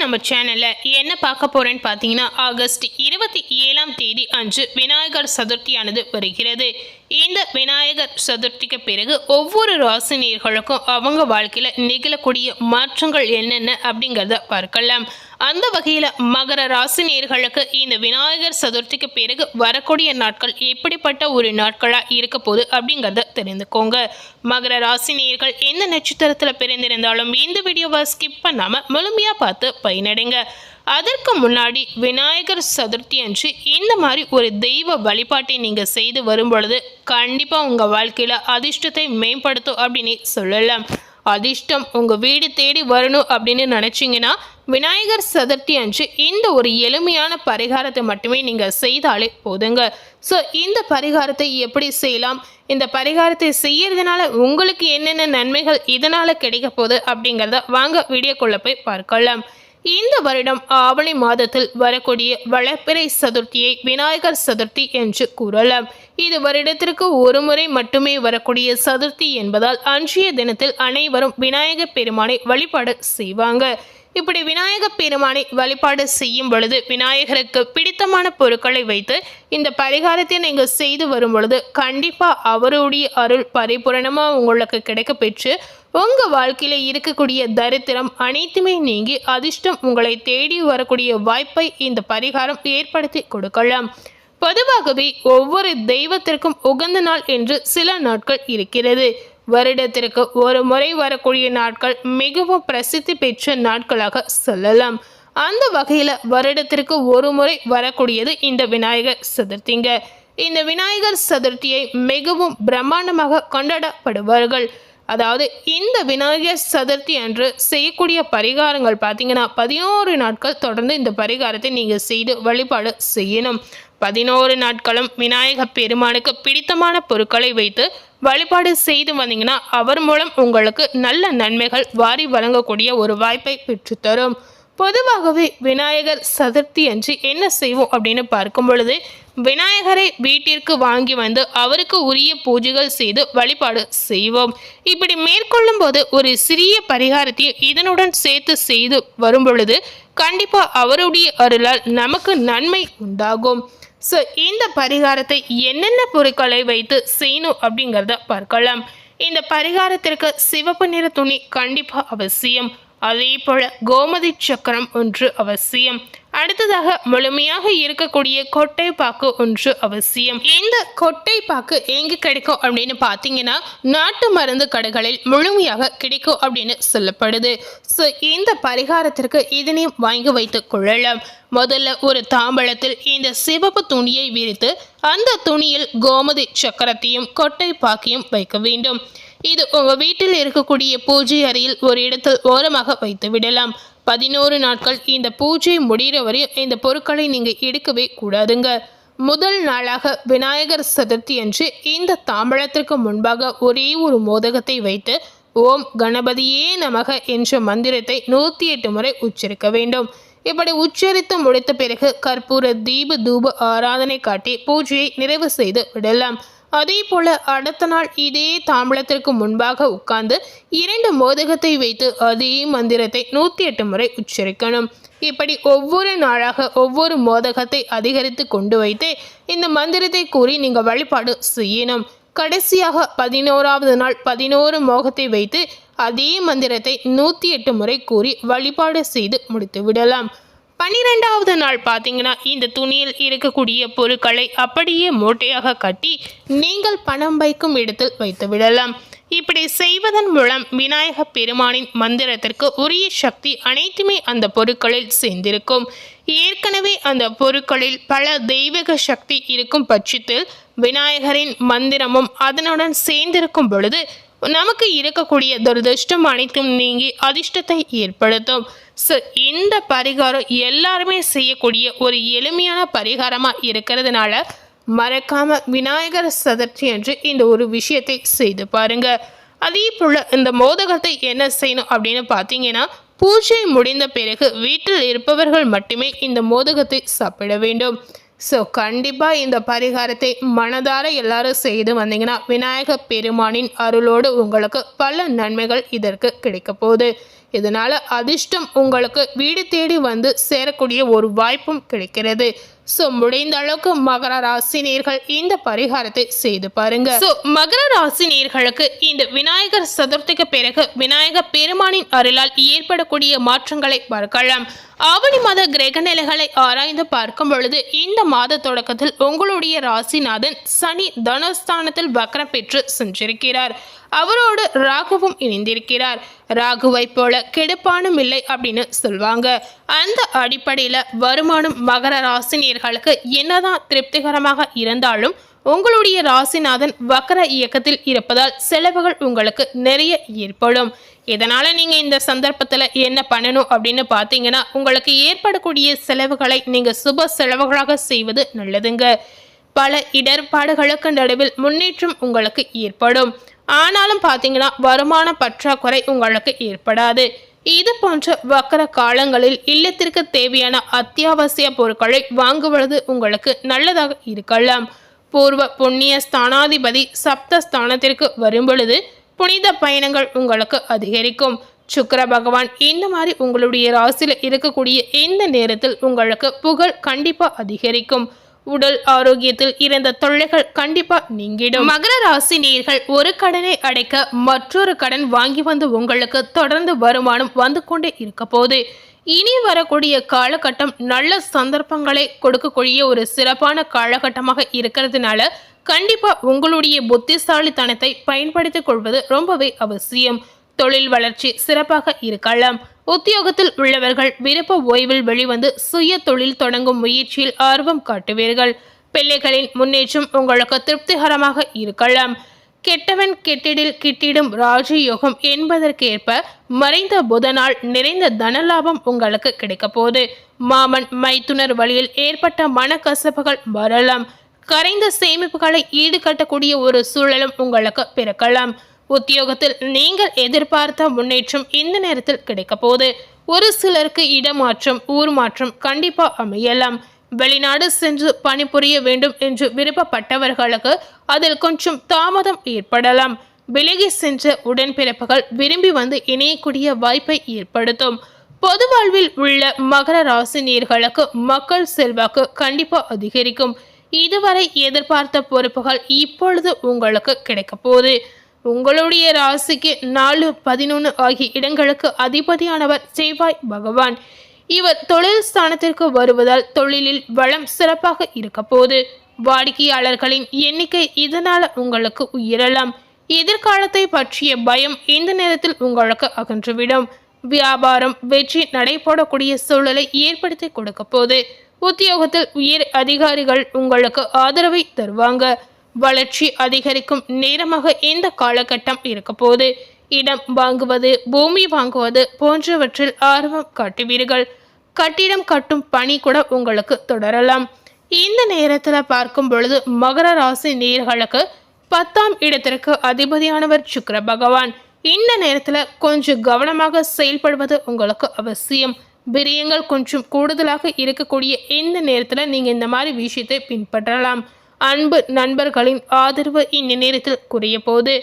நம்ம சேனல்ல என்ன பார்க்க போறேன்னு பார்த்தீங்கன்னா, ஆகஸ்ட் 27ஆம் தேதி அன்று விநாயகர் சதுர்த்தியானது வருகிறது. இந்த விநாயகர் சதுர்த்திக்கு பிறகு ஒவ்வொரு ராசினியர்களுக்கும் அவங்க வாழ்க்கையில நிகழக்கூடிய மாற்றங்கள் என்னென்ன அப்படிங்கிறத பார்க்கலாம். அந்த வகையில் மகர ராசினியர்களுக்கு இந்த விநாயகர் சதுர்த்திக்கு பிறகு வரக்கூடிய நாட்கள் எப்படிப்பட்ட ஒரு நாட்களாக இருக்க போகுது அப்படிங்கிறத தெரிந்துக்கோங்க. மகர ராசினியர்கள் எந்த நட்சத்திரத்தில் பிறந்திருந்தாலும் இந்த வீடியோவை ஸ்கிப் பண்ணாமல் முழுமையாக பார்த்து பயனடைங்க. அதற்கு முன்னாடி விநாயகர் சதுர்த்தி அன்று இந்த மாதிரி ஒரு தெய்வ வழிபாட்டை நீங்கள் செய்து வரும் பொழுது கண்டிப்பாக உங்கள் வாழ்க்கையில் அதிர்ஷ்டத்தை மேம்படுத்தும் அப்படின்னு சொல்லலாம். அதிர்ஷ்டம் உங்கள் வீடு தேடி வரணும் அப்படின்னு நினச்சிங்கன்னா விநாயகர் சதுர்த்தி அன்று இந்த ஒரு எளிமையான பரிகாரத்தை மட்டுமே நீங்கள் செய்தாலே போதுங்க. ஸோ இந்த பரிகாரத்தை எப்படி செய்யலாம், இந்த பரிகாரத்தை செய்யறதுனால உங்களுக்கு என்னென்ன நன்மைகள் இதனால் கிடைக்க போகுது அப்படிங்கிறத வாங்க வீடியோக்குள்ளே போய் பார்க்கலாம். இந்த வருடம் ஆவணி மாதத்தில் வரக்கூடிய வளர்பிறை சதுர்த்தியை விநாயகர் சதுர்த்தி என்று கூறலாம். இது வருடத்திற்கு ஒரு முறை மட்டுமே வரக்கூடிய சதுர்த்தி என்பதால் அன்றைய தினத்தில் அனைவரும் விநாயகர் பெருமானை வழிபாடு செய்வாங்க. இப்படி விநாயகர் பெருமானை வழிபாடு செய்யும் பொழுது விநாயகருக்கு பிடித்தமான பொருட்களை வைத்து இந்த பரிகாரத்தை நீங்கள் செய்து வரும் பொழுது கண்டிப்பாக அவருடைய அருள் பரிபூரணமாக உங்களுக்கு கிடைக்க பெற்று உங்கள் வாழ்க்கையில் இருக்கக்கூடிய தரித்திரம் அனைத்துமே நீங்கி அதிர்ஷ்டம் உங்களை தேடி வரக்கூடிய வாய்ப்பை இந்த பரிகாரம் ஏற்படுத்தி கொடுக்கலாம். பொதுவாகவே ஒவ்வொரு தெய்வத்திற்கும் உகந்த நாள் என்று சில நாட்கள் இருக்கிறது. வருடத்திற்கு ஒரு முறை வரக்கூடிய நாட்கள் மிகவும் பிரசித்தி பெற்ற நாட்களாக சொல்லலாம். அந்த வகையில் வருடத்திற்கு ஒரு முறை வரக்கூடியது இந்த விநாயகர் சதுர்த்திங்க. இந்த விநாயகர் சதுர்த்தியை மிகவும் பிரம்மாண்டமாக கொண்டாடப்படுவார்கள். அதாவது இந்த விநாயகர் சதுர்த்தி அன்று செய்யக்கூடிய பரிகாரங்கள் பார்த்தீங்கன்னா 11 நாட்கள் தொடர்ந்து இந்த பரிகாரத்தை நீங்கள் செய்து வழிபாடு செய்யணும். 11 நாட்களும் விநாயகர் பெருமானுக்கு பிடித்தமான பொருட்களை வைத்து வழிபாடு செய்து வந்தீங்கன்னா அவர் மூலம் உங்களுக்கு நல்ல நன்மைகள் வாரி வழங்கக்கூடிய ஒரு வாய்ப்பை பெற்றுத்தரும். பொதுவாகவே விநாயகர் சதுர்த்தி அன்று என்ன செய்வோம் அப்படின்னு பார்க்கும் பொழுது விநாயகரை வீட்டிற்கு வாங்கி வந்து அவருக்கு உரிய பூஜைகள் செய்து வழிபாடு செய்வோம். இப்படி மேற்கொள்ளும் போது ஒரு சிறிய பரிகாரத்தையும் இதனுடன் சேர்த்து செய்து வரும் பொழுது கண்டிப்பாக அவருடைய அருளால் நமக்கு நன்மை உண்டாகும். ஸோ இந்த பரிகாரத்தை என்னென்ன பொருட்களை வைத்து செய்யணும் அப்படிங்கிறத பார்க்கலாம். இந்த பரிகாரத்திற்கு சிவப்பு நிற துணி கண்டிப்பாக அவசியம். அதே போல கோமதி சக்கரம் ஒன்று அவசியம். அடுத்ததாக முழுமையாக இருக்கக்கூடிய கொட்டை பாக்கு ஒன்று அவசியம். இந்த கொட்டை பாக்கு எங்கு கிடைக்கும் அப்படின்னு பார்த்தீங்கன்னா நாட்டு மருந்து கடைகளில் முழுமையாக கிடைக்கும் அப்படின்னு சொல்லப்படுது. ஸோ இந்த பரிகாரத்திற்கு இதனையும் வாங்கி வைத்து கொள்ளலாம். முதல்ல ஒரு தாம்பழத்தில் இந்த சிவப்பு துணியை விரித்து அந்த துணியில் கோமதி சக்கரத்தையும் கொட்டை பாக்கையும் வைக்க வேண்டும். இது உங்கள் வீட்டில் இருக்கக்கூடிய பூஜை அறையில் ஒரு இடத்தில் ஓரமாக வைத்து விடலாம். 11 நாட்கள் இந்த பூஜை முடிகிற வரையும் இந்த பொருட்களை நீங்கள் எடுக்கவே கூடாதுங்க. முதல் நாளாக விநாயகர் சதுர்த்தி அன்று இந்த தாம்பழத்திற்கு முன்பாக ஒரே ஒரு மோதகத்தை வைத்து ஓம் கணபதியே நமக என்ற மந்திரத்தை 108 முறை உச்சரிக்க வேண்டும். இப்படி உச்சரித்து முடித்த பிறகு கற்பூர தீப தூப ஆராதனை காட்டி பூஜையை நிறைவு செய்து விடலாம். அதே போல அடுத்த நாள் இதே தாம்பலத்திற்கு முன்பாக உட்கார்ந்து 2 மோதகத்தை வைத்து அதே மந்திரத்தை 108 முறை உச்சரிக்கணும். இப்படி ஒவ்வொரு நாளாக ஒவ்வொரு மோதகத்தை அதிகரித்து கொண்டு வைத்து இந்த மந்திரத்தை கூறி நீங்கள் வழிபாடு செய்யணும். கடைசியாக 11வது நாள் 11 மோகத்தை வைத்து அதே மந்திரத்தை 108 முறை கூறி வழிபாடு செய்து முடித்து விடலாம். 12வது நாள் பார்த்தீங்கன்னா இந்த துணியில் இருக்கக்கூடிய பொருட்களை அப்படியே மூட்டையாக கட்டி நீங்கள் பணம் வைக்கும் இடத்தில் வைத்து விடலாம். இப்படி செய்வதன் மூலம் விநாயகர் பெருமானின் மந்திரத்திற்கு உரிய சக்தி அனைத்துமே அந்த பொருட்களில் சேர்ந்திருக்கும். ஏற்கனவே அந்த பொருட்களில் பல தெய்வீக சக்தி இருக்கும் பட்சத்தில் விநாயகரின் மந்திரமும் அதனுடன் சேர்ந்திருக்கும் பொழுது நமக்கு இருக்கக்கூடிய துரதிர்ஷ்டம் அனைத்தும் நீங்கி அதிர்ஷ்டத்தை ஏற்படுத்தும். ஸோ இந்த பரிகாரம் எல்லாருமே செய்யக்கூடிய ஒரு எளிமையான பரிகாரமாக இருக்கிறதுனால மறக்காம விநாயகர் சதுர்த்தி என்று இந்த ஒரு விஷயத்தை செய்து பாருங்க. அதே போல் இந்த மோதகத்தை என்ன செய்யணும் அப்படின்னு பார்த்தீங்கன்னா பூஜை முடிந்த பிறகு வீட்டில் இருப்பவர்கள் மட்டுமே இந்த மோதகத்தை சாப்பிட வேண்டும். ஸோ கண்டிப்பாக இந்த பரிகாரத்தை மனதார எல்லாரும் செய்து வந்தீங்கன்னா விநாயகர் பெருமானின் அருளோடு உங்களுக்கு பல நன்மைகள் இதற்கு கிடைக்க போகுது. இதனால அதிர்ஷ்டம் உங்களுக்கு வீடு தேடி வந்து சேரக்கூடிய ஒரு வாய்ப்பும் கிடைக்கிறது. ஸோ முடிந்த அளவுக்கு மகர ராசி நேயர்கள் இந்த பரிகாரத்தை செய்து பாருங்க. ஸோ மகர ராசி நேயர்களுக்கு இந்த விநாயகர் சதுர்த்திக்கு பிறகு விநாயகர் பெருமானின் அருளால் ஏற்படக்கூடிய மாற்றங்களை பார்க்கலாம். ஆவணி மாத கிரக நிலைகளை ஆராய்ந்து பார்க்கும் பொழுது இந்த மாத தொடக்கத்தில் உங்களுடைய ராசிநாதன் சனி தனஸ்தானத்தில் வக்ரம் பெற்று சென்றிருக்கிறார். அவரோடு ராகுவும் இணைந்திருக்கிறார். ராகுவை போல கெடுப்பானும் இல்லை அப்படின்னு சொல்வாங்க. அந்த அடிப்படையில் வருமானம் மகர ராசினியர்களுக்கு என்னதான் திருப்திகரமாக இருந்தாலும் உங்களுடைய ராசிநாதன் வக்ர இயக்கத்தில் இருப்பதால் செலவுகள் உங்களுக்கு நிறைய ஏற்படும். இதனால நீங்க இந்த சந்தர்ப்பத்தில் என்ன பண்ணணும் அப்படின்னு பார்த்தீங்கன்னா, உங்களுக்கு ஏற்படக்கூடிய செலவுகளை நீங்க சுப செலவுகளாக செய்வது நல்லதுங்க. பல இடர்பாடுகளுக்கு நடுவில் முன்னேற்றம் உங்களுக்கு ஏற்படும். ஆனாலும் பார்த்தீங்கன்னா வருமான பற்றாக்குறை உங்களுக்கு ஏற்படாது. இது போன்ற வக்கர காலங்களில் இல்லத்திற்கு தேவையான அத்தியாவசிய பொருட்களை வாங்குவது உங்களுக்கு நல்லதாக இருக்கலாம். பூர்வ புண்ணிய ஸ்தானாதிபதி சப்தஸ்தானத்திற்கு வரும்பொழுது புனித பயணங்கள் உங்களுக்கு அதிகரிக்கும். சுக்கிர பகவான் இந்த மாதிரி உங்களுடைய ராசியில் இருக்கக்கூடிய இந்த நேரத்தில் உங்களுக்கு புகழ் கண்டிப்பா அதிகரிக்கும். உடல் ஆரோக்கியத்தில் இருந்த தொல்லைகள் கண்டிப்பா நீங்கிடும். மகர ராசி நேயர்கள் ஒரு கடனை அடைக்க மற்றொரு கடன் வாங்கி வந்து உங்களுக்கு தொடர்ந்து வருமானம் வந்து கொண்டே இருக்க போது இனி வரக்கூடிய காலகட்டம் நல்ல சந்தர்ப்பங்களை கொடுக்கக்கூடிய ஒரு சிறப்பான காலகட்டமாக இருக்கிறதுனால கண்டிப்பா உங்களுடைய புத்திசாலித்தனத்தை பயன்படுத்திக் கொள்வது ரொம்பவே அவசியம். தொழில் வளர்ச்சி சிறப்பாக இருக்கலாம். உத்தியோகத்தில் உள்ளவர்கள் விருப்ப ஓய்வில் வெளிவந்து சுய தொழில் தொடங்கும் முயற்சியில் ஆர்வம் காட்டுவீர்கள். பிள்ளைகளின் முன்னேற்றம் உங்களுக்கு திருப்திகரமாக இருக்கலாம். கெட்டவன் கெட்டிடில் கிட்டிடும் ராஜயோகம் என்பதற்கேற்ப மறைந்த புதனால் நிறைந்த தனலாபம் உங்களுக்கு கிடைக்க போது மாமன் மைத்துனர் வழியில் ஏற்பட்ட மனக்கசப்புகள் வரலாம். கரைந்த சேமிப்புகளை ஈடுகட்டக்கூடிய ஒரு சூழலும் உங்களுக்கு பிறக்கலாம். உத்தியோகத்தில் நீங்கள் எதிர்பார்த்த முன்னேற்றம் இந்த நேரத்தில் கிடைக்க போது ஒரு சிலருக்கு இடமாற்றம் ஊர் மாற்றம் கண்டிப்பா அமையலாம். வெளிநாடு சென்று பணிபுரிய வேண்டும் என்று விருப்பப்பட்டவர்களுக்கு அதில் கொஞ்சம் தாமதம் ஏற்படலாம். விலகி சென்ற உடன்பிறப்புகள் விரும்பி வந்து இணையக்கூடிய வாய்ப்பை ஏற்படுத்தும். பொது வாழ்வில் உள்ள மகர ராசி நேயர்களுக்கு மக்கள் செல்வாக்கு கண்டிப்பா அதிகரிக்கும். இதுவரை எதிர்பார்த்த பொறுப்புகள் இப்பொழுது உங்களுக்கு கிடைக்க போகுது. உங்களுடைய ராசிக்கு 4, 11 ஆகிய இடங்களுக்கு அதிபதியானவர் செவ்வாய் பகவான். இவர் தொழில் ஸ்தானத்திற்கு வருவதால் தொழிலில் வளம் சிறப்பாக இருக்க போது வாடிக்கையாளர்களின் எண்ணிக்கை இதனால் உங்களுக்கு உயரலாம். எதிர்காலத்தை பற்றிய பயம் இந்த நேரத்தில் உங்களுக்கு அகன்றுவிடும். வியாபாரம் வெற்றி நடைபெறக்கூடிய சூழலை ஏற்படுத்தி கொடுக்க போது உத்தியோகத்தில் உயர் அதிகாரிகள் உங்களுக்கு ஆதரவை தருவாங்க. வளர்ச்சி அதிகரிக்கும் நேரமாக இந்த காலகட்டம் இருக்க போது இடம் வாங்குவது பூமி வாங்குவது போன்றவற்றில் ஆர்வம் காட்டுவீர்கள். கட்டிடம் கட்டும் பணி கூட உங்களுக்கு தொடரலாம். இந்த நேரத்தில் பார்க்கும் பொழுது மகர ராசி நேயர்களுக்கு 10ஆம் இடத்திற்கு அதிபதியானவர் சுக்கிர பகவான். இந்த நேரத்தில் கொஞ்சம் கவனமாக செயல்படுவது உங்களுக்கு அவசியம். விரயங்கள் கொஞ்சம் கூடுதலாக இருக்கக்கூடிய இந்த நேரத்தில் நீங்கள் இந்த மாதிரி விஷயத்தை பின்பற்றலாம். அன்பு நண்பர்களின் ஆதரவு இந்த நேரத்தில் குறைய போது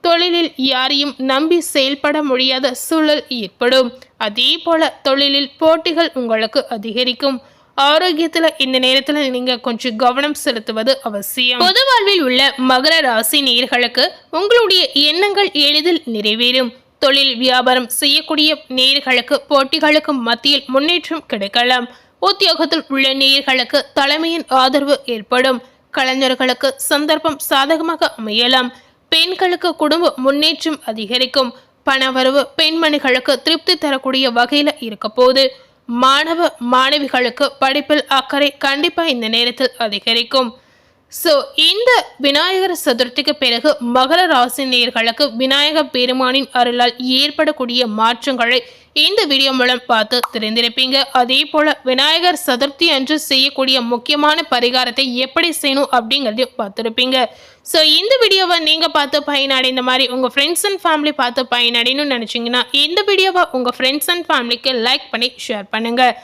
தொழிலில் யாரையும் நம்பி செயல்பட முடியாத சூழல் ஏற்படும். அதே போல தொழிலில் போட்டிகள் உங்களுக்கு அதிகரிக்கும். ஆரோக்கியத்தில் இந்த நேரத்தில் நீங்க கொஞ்சம் கவனம் செலுத்துவது அவசியம். பொது வாழ்வில் உள்ள மகர ராசி நேயர்களுக்கு உங்களுடைய எண்ணங்கள் எளிதில் நிறைவேறும். தொழில் வியாபாரம் செய்யக்கூடிய நேயர்களுக்கு போட்டிகளுக்கு மத்தியில் முன்னேற்றம் கிடைக்கலாம். உத்தியோகத்தில் உள்ள நேயர்களுக்கு தலைமையின் ஆதரவு ஏற்படும். கலைஞர்களுக்கு சந்தர்ப்பம் சாதகமாக அமையலாம். பெண்களுக்கு குடும்ப முன்னேற்றம் அதிகரிக்கும். பணவரவு பெண்மணிகளுக்கு திருப்தி தரக்கூடிய வகையில் இருக்க போது மாணவ மாணவிகளுக்கு படிப்பில் அக்கறை கண்டிப்பா இந்த நேரத்தில் அதிகரிக்கும். ஸோ இந்த விநாயகர் சதுர்த்திக்கு பிறகு மகர ராசி நேயர்களுக்கு விநாயகர் பெருமானின் அருளால் ஏற்படக்கூடிய மாற்றங்களை இந்த வீடியோ மூலம் பார்த்து தெரிந்திருப்பீங்க. அதே போல் விநாயகர் சதுர்த்தி அன்று செய்யக்கூடிய முக்கியமான பரிகாரத்தை எப்படி செய்யணும் அப்படிங்கிறதையும் பார்த்துருப்பீங்க. ஸோ இந்த வீடியோவை நீங்கள் பார்த்து பயனடைந்த மாதிரி உங்கள் ஃப்ரெண்ட்ஸ் அண்ட் ஃபேமிலி பார்த்து பயனடையணும்னு நினச்சிங்கன்னா இந்த வீடியோவை உங்கள் ஃப்ரெண்ட்ஸ் அண்ட் ஃபேமிலிக்கு லைக் பண்ணி ஷேர் பண்ணுங்கள்.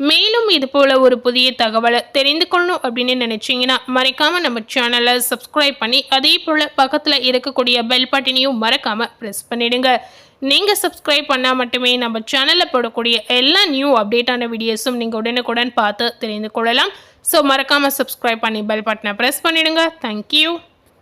மேலும் இது போல ஒரு புதிய தகவலை தெரிந்து கொள்ளணும் அப்படின்னு நினைச்சீங்கன்னா மறக்காம நம்ம சேனலை சப்ஸ்கிரைப் பண்ணி அதே போல பக்கத்தில் இருக்கக்கூடிய பெல் பட்டனையும் மறக்காம ப்ரெஸ் பண்ணிடுங்க. நீங்கள் சப்ஸ்கிரைப் பண்ணால் மட்டுமே நம்ம சேனலில் போடக்கூடிய எல்லா நியூ அப்டேட்டான வீடியோஸும் நீங்கள் உடனுக்குடன் பார்த்து தெரிந்து கொள்ளலாம். ஸோ மறக்காமல் சப்ஸ்கிரைப் பண்ணி பெல் பட்டனை ப்ரெஸ் பண்ணிவிடுங்க. தேங்க்யூ.